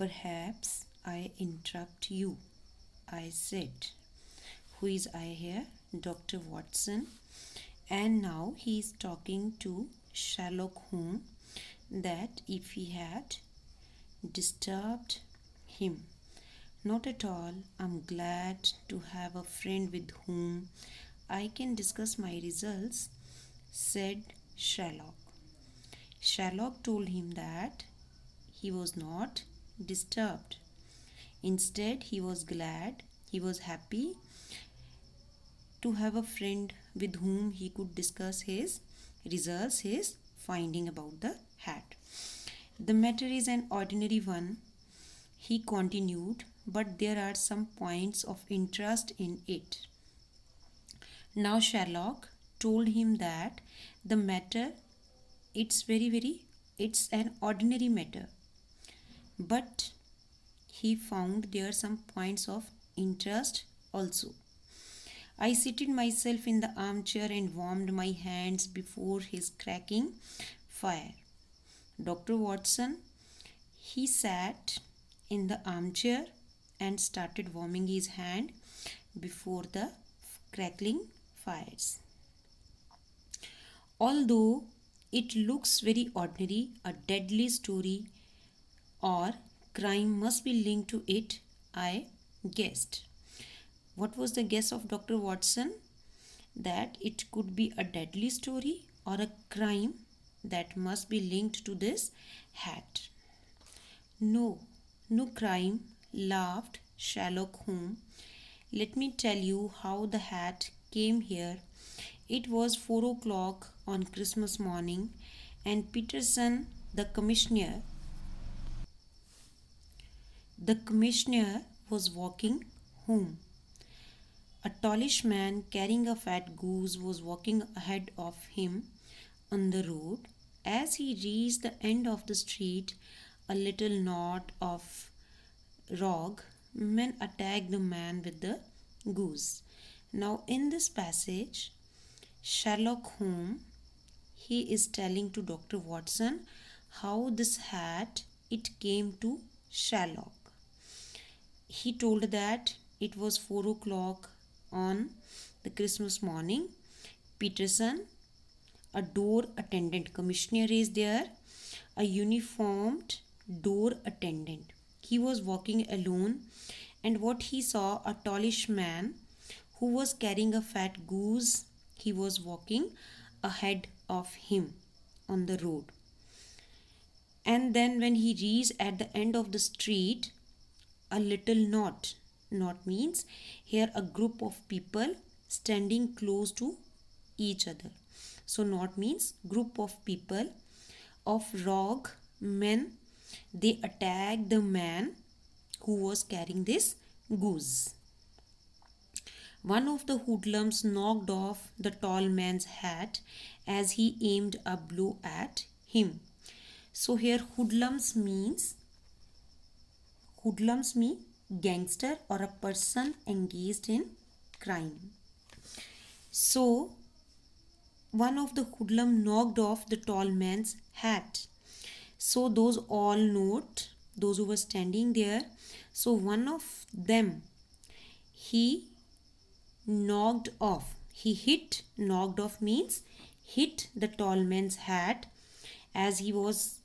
Perhaps I interrupt you, I said. Who is I here? Dr. Watson. And now he is talking to Sherlock Holmes that if he had disturbed him. Not at all. I'm glad to have a friend with whom I can discuss my results, said Sherlock. Sherlock told him that he was not disturbed. Instead, he was glad, he was happy to have a friend with whom he could discuss his results, his finding about the hat. The matter is an ordinary one, he continued, but there are some points of interest in it. Now Sherlock told him that the matter, it's an ordinary matter, but he found there some points of interest also. I seated myself in the armchair and warmed my hands before his crackling fire. Dr. Watson, he sat in the armchair and started warming his hand before the crackling fires. Although it looks very ordinary, a deadly story or crime must be linked to it, I guessed. What was the guess of Dr. Watson? That it could be a deadly story or a crime that must be linked to this hat. No crime, laughed Sherlock Holmes. Let me tell you how the hat came here. It was 4 o'clock on Christmas morning, and Peterson, the commissioner was walking home. A tallish man carrying a fat goose was walking ahead of him on the road. As he reached the end of the street, a little knot of rogue men attacked the man with the goose. Now in this passage, Sherlock Holmes, he is telling to Dr. Watson how this hat, it came to Sherlock. He told that it was 4 o'clock on the Christmas morning. Peterson, a door attendant, commissioner is there, a uniformed door attendant. He was walking alone, and what he saw, a tallish man who was carrying a fat goose, he was walking ahead of him on the road. And then when he reached at the end of the street, a little knot means here a group of people standing close to each other. So knot means group of people of rogue men. They attacked the man who was carrying this goose. One of the hoodlums knocked off the tall man's hat as he aimed a blow at him. So here hoodlums mean gangster or a person engaged in crime. So one of the hoodlum knocked off the tall man's hat. So those all note, those who were standing there, so one of them, he knocked off means hit the tall man's hat as he was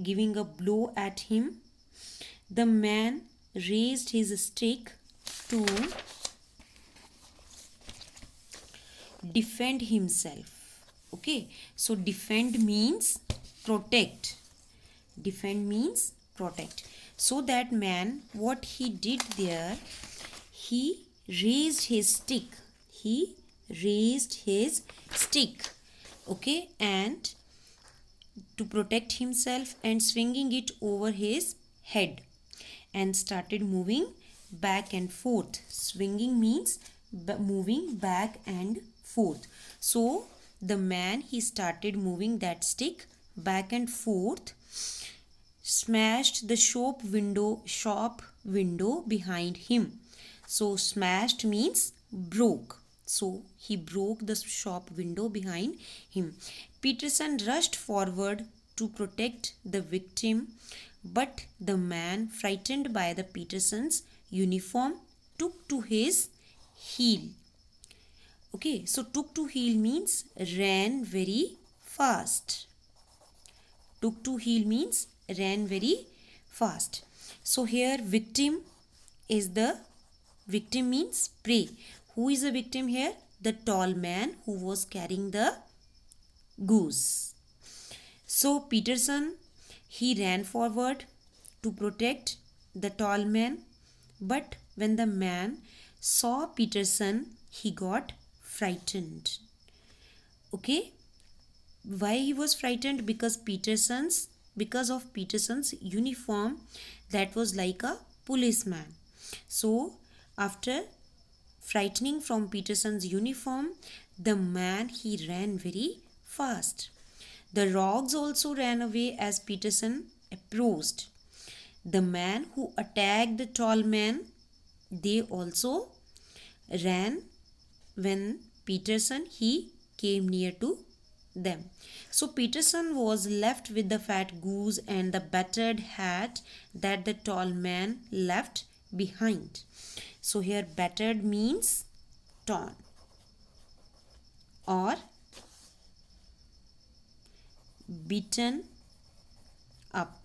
giving a blow at him. The man raised his stick to defend himself. Okay, so defend means protect. So that man, what he did there, he raised his stick. Okay, and to protect himself, and swinging it over his head and started moving back and forth. Swinging means moving back and forth. So the man, he started moving that stick back and forth, smashed the shop window behind him. So smashed means broke. So he broke the shop window behind him. Peterson rushed forward to protect the victim, But the man, frightened by the Peterson's uniform, took to his heel. Okay, so took to heel means ran very fast. Took to heel means ran very fast. So here victim means prey. Who is the victim here? The tall man who was carrying the goose. So Peterson, he ran forward to protect the tall man, but when the man saw Peterson, he got frightened. Okay, why he was frightened? Because of Peterson's uniform that was like a policeman. So after frightening from Peterson's uniform, the man, he ran very fast. The rogues also ran away as Peterson approached. The man who attacked the tall man, they also ran when Peterson, he came near to them. So Peterson was left with the fat goose and the battered hat that the tall man left behind. So here battered means torn or beaten up.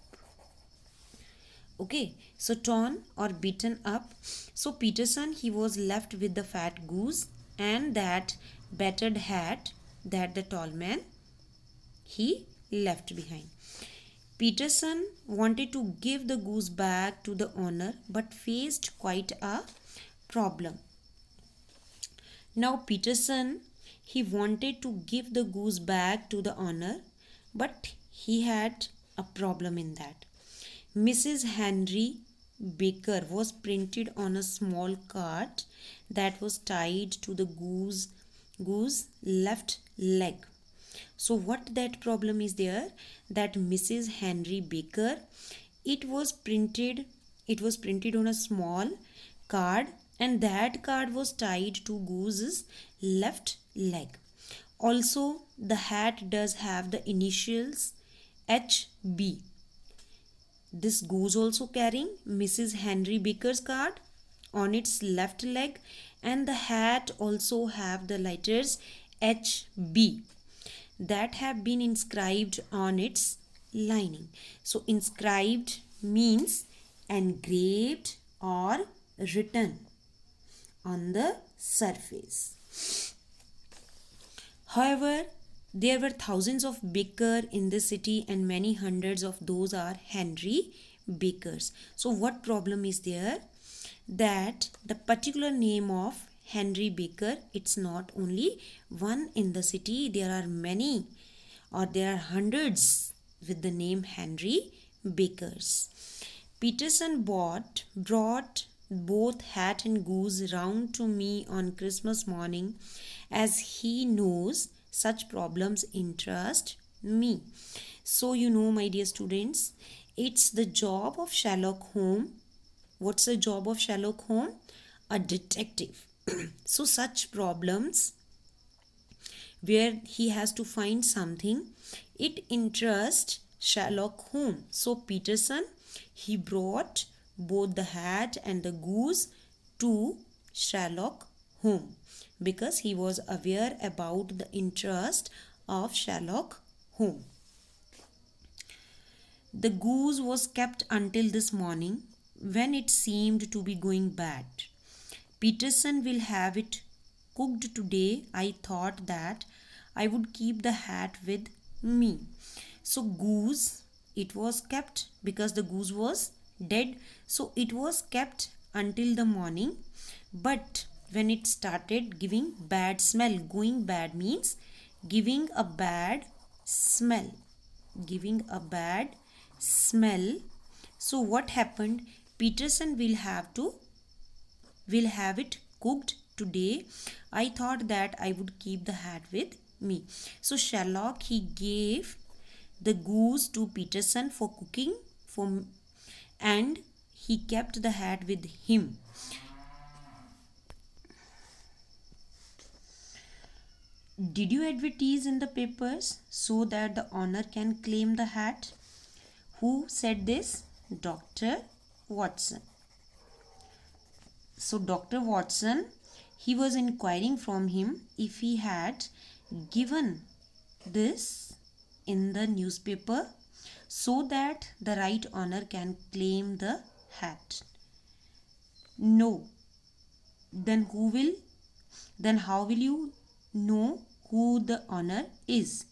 Okay, so torn or beaten up. So Peterson, he was left with the fat goose and that battered hat that the tall man, he left behind. Peterson wanted to give the goose back to the owner but faced quite a problem. Now Peterson, he wanted to give the goose back to the owner, but he had a problem in that. Mrs. Henry Baker was printed on a small card that was tied to the goose left leg. So what that problem is there, that Mrs. Henry Baker, it was printed on a small card and that card was tied to goose's left leg. Also the hat does have the initials HB. This goose also carrying Mrs. Henry Baker's card on its left leg and the hat also have the letters HB that have been inscribed on its lining. So inscribed means engraved or written on the surface. However, there were thousands of Baker in the city and many hundreds of those are Henry Bakers. So what problem is there? That the particular name of Henry Baker, it's not only one in the city, there are many or there are hundreds with the name Henry Bakers. Peterson brought both hat and goose round to me on Christmas morning as he knows such problems interest me. So you know, my dear students, it's the job of Sherlock Holmes. What's the job of Sherlock Holmes? A detective. So such problems where he has to find something, it interests Sherlock Holmes. So Peterson, he brought both the hat and the goose to Sherlock Holmes because he was aware about the interest of Sherlock Holmes. The goose was kept until this morning when it seemed to be going bad. Peterson will have it cooked today. I thought that I would keep the hat with me. So goose, it was kept because the goose was dead. So it was kept until the morning. But when it started giving bad smell, going bad means giving a bad smell. Giving a bad smell. So what happened? Peterson will have it cooked today. I thought that I would keep the hat with me. So Sherlock, he gave the goose to Peterson for cooking and he kept the hat with him. Did you advertise in the papers so that the owner can claim the hat? Who said this? Dr. Watson. So Dr. Watson, he was inquiring from him if he had given this in the newspaper so that the right owner can claim the hat. No. Then how will you know who the owner is?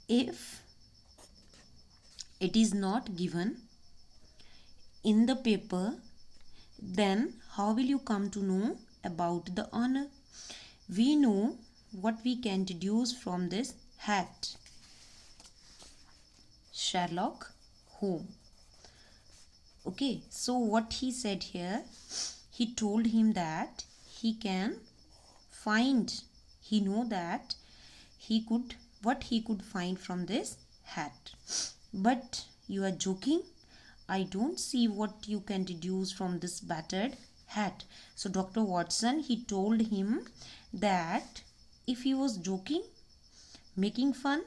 If it is not given in the paper, then how will you come to know about the owner? We know what we can deduce from this hat. Sherlock Holmes. Okay, so what he said here, he told him that he can find, he know that what he could find from this hat. But you are joking. I don't see what you can deduce from this battered hat. So Dr. Watson, he told him that if he was joking, making fun,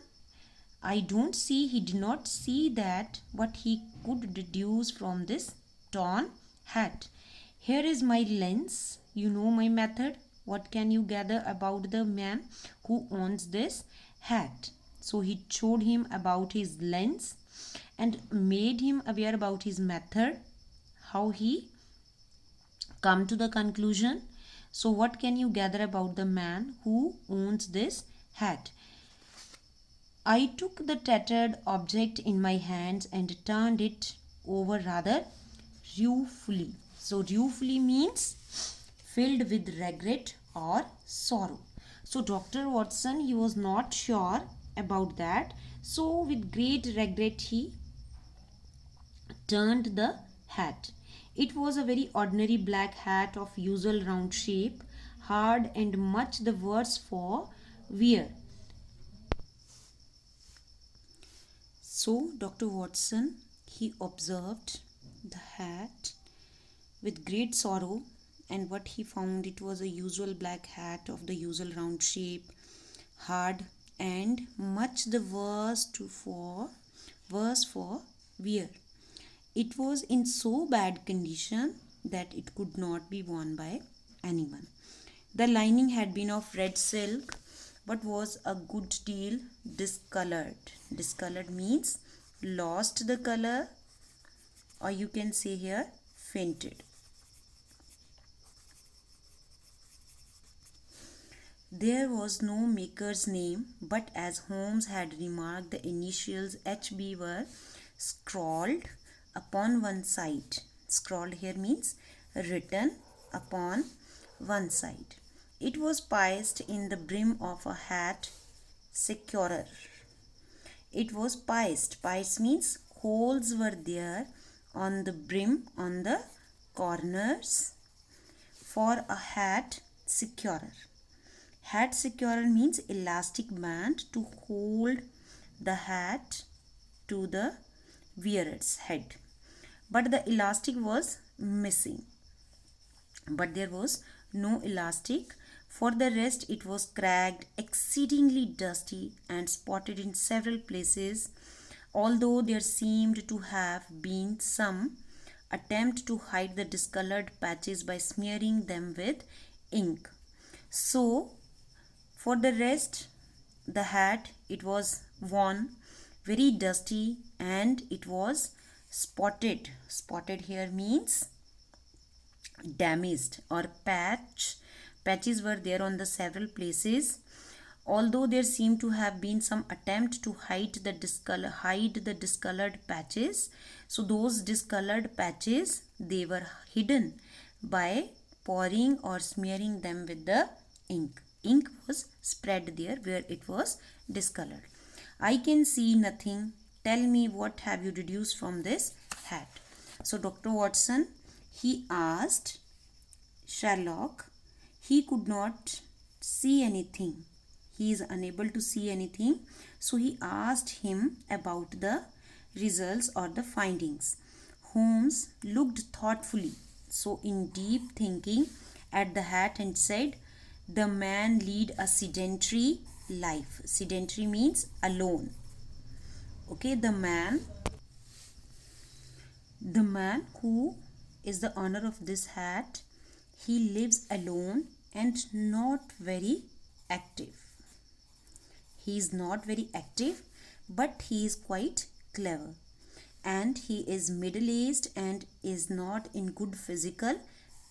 I don't see, he did not see that what he could deduce from this torn hat. Here is my lens. You know my method. What can you gather about the man who owns this hat? So he showed him about his lens and made him aware about his method, how he come to the conclusion. So what can you gather about the man who owns this hat? I took the tattered object in my hands and turned it over rather ruefully. So ruefully means filled with regret or sorrow. So Dr. Watson, he was not sure about that. So with great regret he turned the hat. It was a very ordinary black hat of usual round shape, hard and much the worse for wear. So Dr. Watson, he observed the hat with great sorrow, and what he found, it was a usual black hat of the usual round shape, hard and much the worse for wear. It was in so bad condition that it could not be worn by anyone. The lining had been of red silk but was a good deal discolored. Discolored means lost the color, or you can say here fainted. There was no maker's name, but as Holmes had remarked, the initials HB were scrawled upon one side. Scrawled here means written upon one side. It was pieced in the brim of a hat securer. It was pieced. Pieced means holes were there on the brim, on the corners, for a hat securer. Hat securer means elastic band to hold the hat to the wearer's head. But the elastic was missing. But there was no elastic. For the rest, it was cracked, exceedingly dusty, and spotted in several places, although there seemed to have been some attempt to hide the discolored patches by smearing them with ink. So, for the rest, the hat, it was worn, very dusty, and it was spotted. Spotted here means damaged, or patches were there on the several places, although there seemed to have been some attempt to hide the discolored patches. So those discolored patches, they were hidden by pouring or smearing them with the ink. Ink was spread there where it was discolored. I can see nothing. Tell me, what have you deduced from this hat? So Dr. Watson, he asked Sherlock. He could not see anything. He is unable to see anything. So he asked him about the results or the findings. Holmes looked thoughtfully, so in deep thinking, at the hat and said, "The man lead a sedentary life." Sedentary means alone. Okay, the man The man who is the owner of this hat, he lives alone and not very active. He is not very active, but he is quite clever. And he is middle-aged and is not in good physical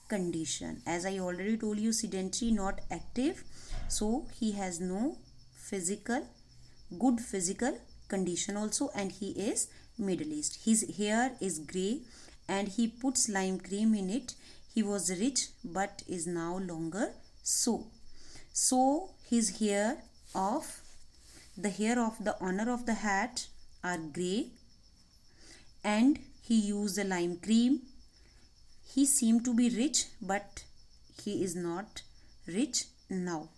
condition. As I already told you, sedentary, not active. So he has no good physical condition also, and he is middle-aged. His hair is grey and he puts lime cream in it. He was rich but is now longer so. So his hair of the owner of the hat are grey and he used the lime cream. He seemed to be rich, but he is not rich now.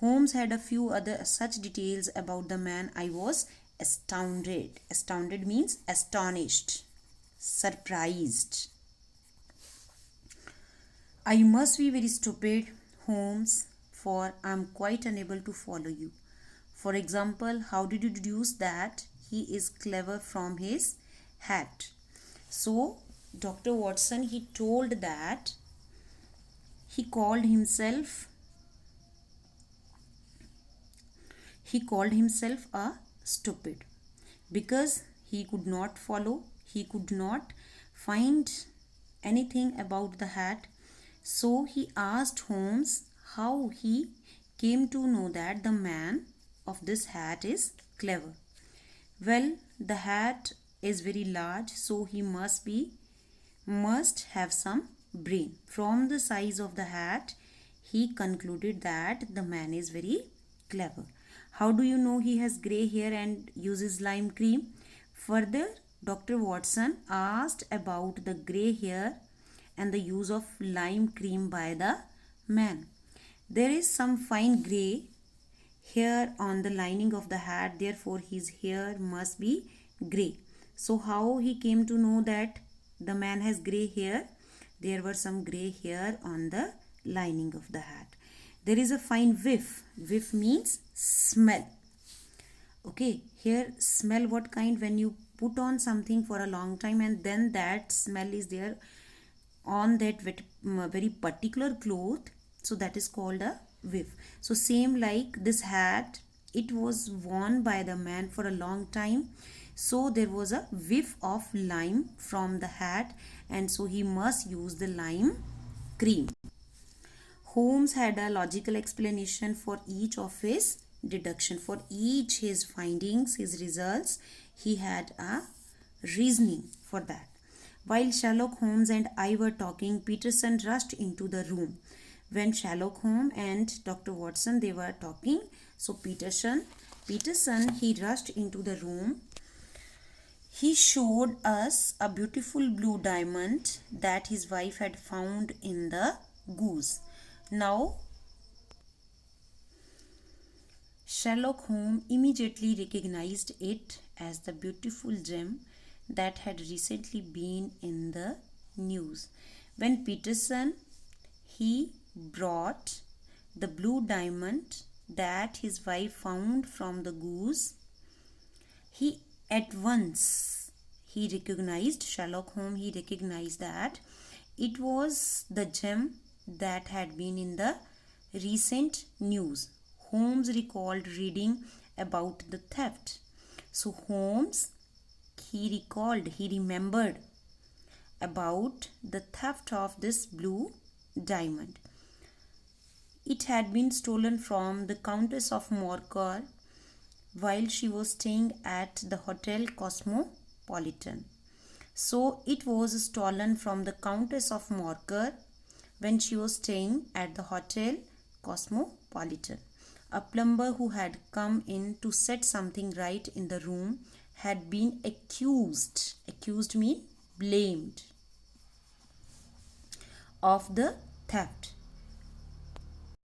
Holmes had a few other such details about the man. I was astounded. Astounded means astonished, surprised. I must be very stupid, Holmes, for I am quite unable to follow you. For example, how did you deduce that he is clever from his hat? So, Dr. Watson, he told that he called himself a stupid because he could not follow, he could not find anything about the hat. So he asked Holmes how he came to know that the man of this hat is clever. Well, the hat is very large, so he must have some brain. From the size of the hat, he concluded that the man is very clever. How do you know he has grey hair and uses lime cream? Further, Dr. Watson asked about the grey hair and the use of lime cream by the man. There is some fine grey hair on the lining of the hat, therefore his hair must be grey. So how he came to know that the man has grey hair? There were some grey hair on the lining of the hat. There is a fine whiff. Whiff means smell. Okay, here smell what kind? When you put on something for a long time and then that smell is there on that very particular cloth, so that is called a whiff. So same like this hat, it was worn by the man for a long time, so there was a whiff of lime from the hat, and so he must use the lime cream. Holmes had a logical explanation for each of his deduction. For each his findings, his results, he had a reasoning for that. While Sherlock Holmes and I were talking, Peterson rushed into the room. When Sherlock Holmes and Dr. Watson, they were talking, so Peterson, he rushed into the room. He showed us a beautiful blue diamond that his wife had found in the goose. Now, Sherlock Holmes immediately recognized it as the beautiful gem that had recently been in the news. When Peterson, he brought the blue diamond that his wife found from the goose, he at once, Sherlock Holmes, he recognized that it was the gem that had been in the recent news. Holmes recalled reading about the theft. So Holmes, he remembered about the theft of this blue diamond. It had been stolen from the Countess of Morcar while she was staying at the Hotel Cosmopolitan. So it was stolen from the Countess of Morcar when she was staying at the Hotel Cosmopolitan. A plumber who had come in to set something right in the room had been accused means blamed, of the theft.